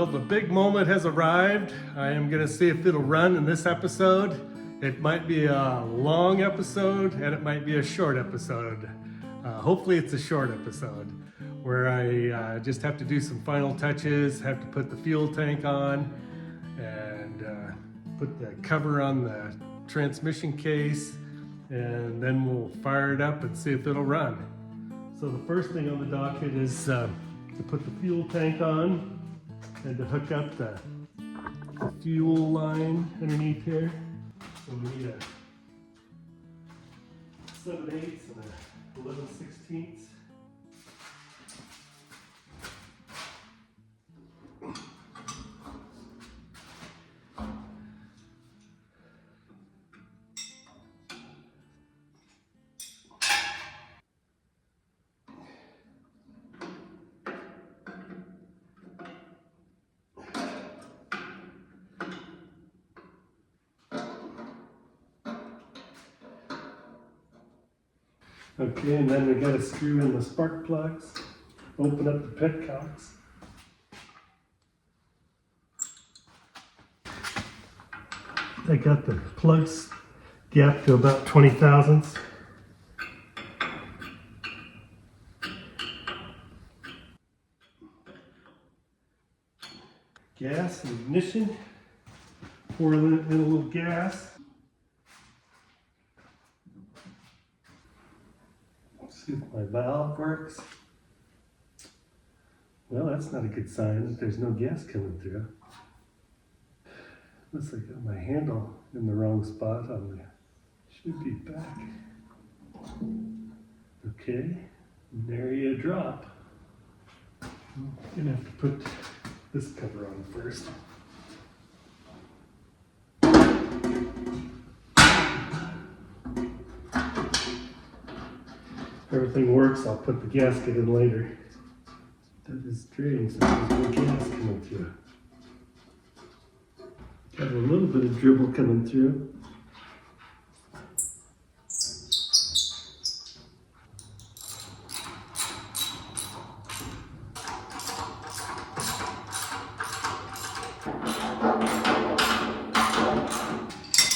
Well, the big moment has arrived. I am going to see if it'll run in this episode. It might be a long episode and it might be a short episode. Hopefully it's a short episode where I just have to do some final touches, have to put the fuel tank on and put the cover on the transmission case, and then we'll fire it up and see if it'll run. So the first thing on the docket is to put the fuel tank on and to hook up the fuel line underneath here. So we need a 7/8 and a 11/16. Okay, and then we got to screw in the spark plugs, open up the petcocks. I got the plugs gapped to about 20 thousandths. Gas and ignition, pour in a little gas. See if my valve works. Well, that's not a good sign that there's no gas coming through. Looks like I got my handle in the wrong spot on the, should be back. Okay, there you drop. I'm gonna have to put this cover on first. Everything works, I'll put the gasket in later. That is draining, so there's no gas coming through. Got a little bit of dribble coming through.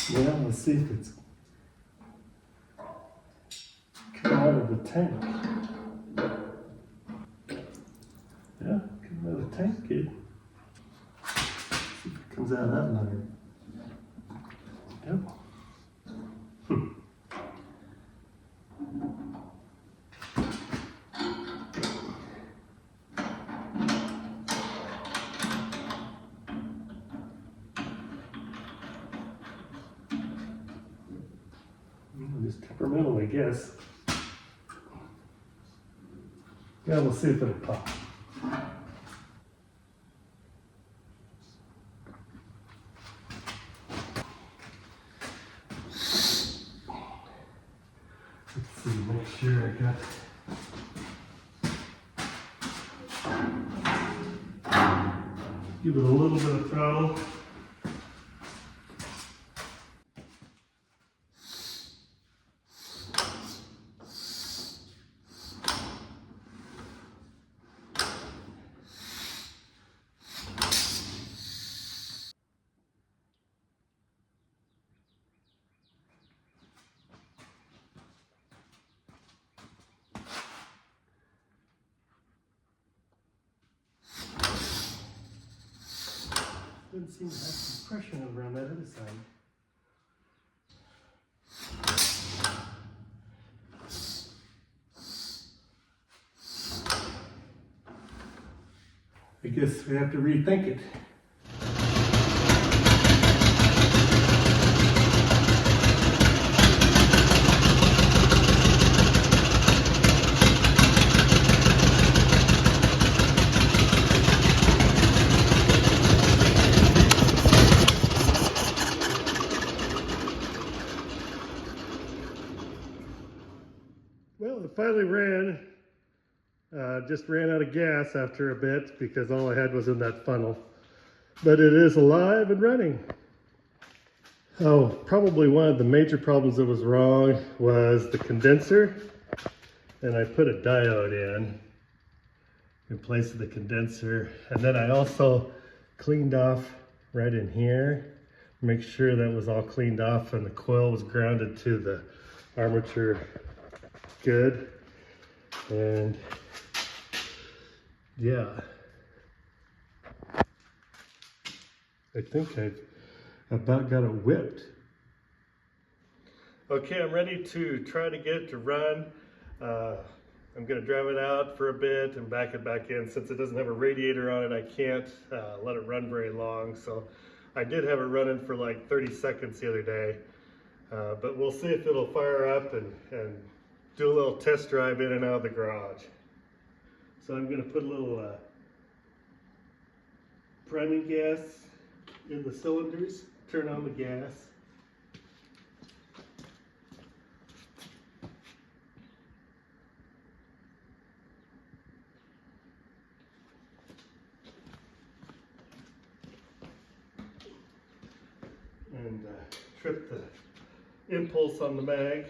Yeah, let's see if it's out of the tank. Yeah, coming out of the tank, kid. See if it comes out of that line. Yep. Just temperamental, I guess. Yeah, we'll see if it'll pop. Let's see, make sure I got. Give it a little bit of throttle. Doesn't seem to have compression over on that other side. I guess we have to rethink it. Well, it finally ran. Just ran out of gas after a bit because all I had was in that funnel. But it is alive and running. Oh, probably one of the major problems that was wrong was the condenser. And I put a diode in place of the condenser. And then I also cleaned off right in here. Make sure that was all cleaned off and the coil was grounded to the armature good. And yeah, I think I've about got it whipped. Okay, I'm ready to try to get it to run. I'm going to drive it out for a bit and back it back in. Since it doesn't have a radiator on it, I can't let it run very long. So I did have it running for like 30 seconds the other day. But we'll see if it'll fire up and do a little test drive in and out of the garage. So I'm going to put a little priming gas in the cylinders, turn on the gas. And trip the impulse on the mag,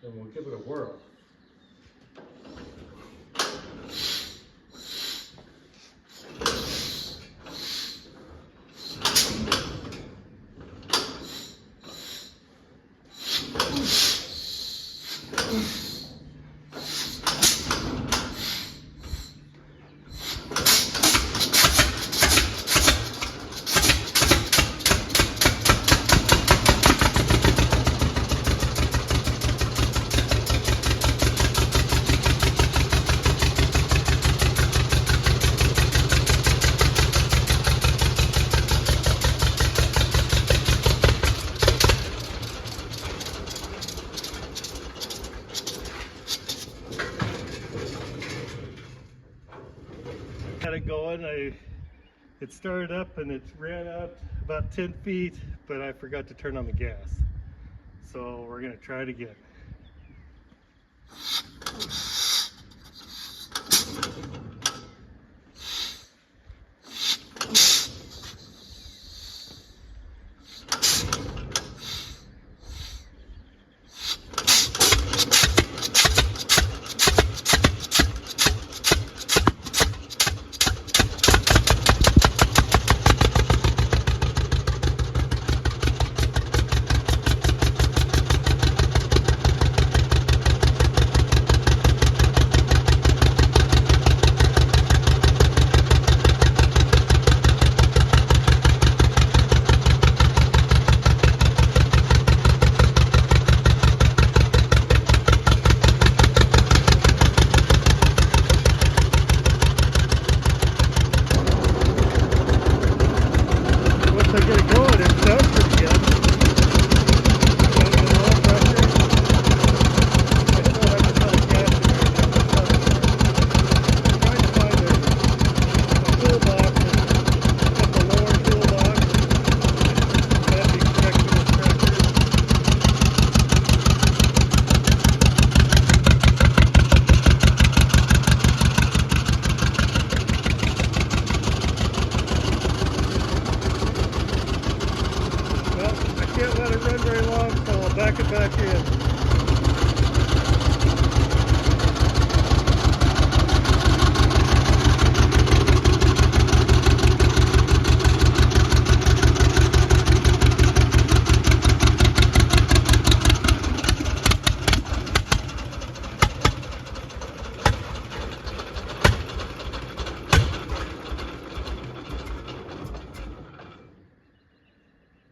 and we'll give it a whirl. Got it going. It started up and it ran out about 10 feet, but I forgot to turn on the gas. So we're going to try it again. Back it back in.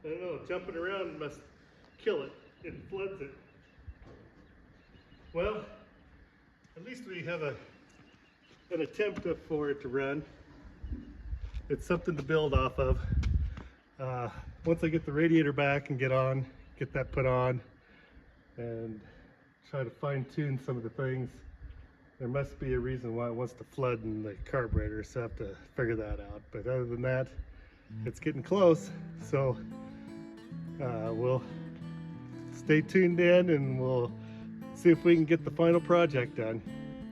I don't know, jumping around must kill it. It floods it. Well, at least we have an attempt for it to run. It's something to build off of. Once I get the radiator back and get that put on and try to fine tune some of the things, there must be a reason why it wants to flood in the carburetor, so I have to figure that out. But other than that, it's getting close. So we'll stay tuned in and we'll see if we can get the final project done.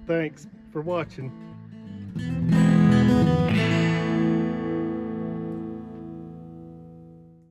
Thanks for watching.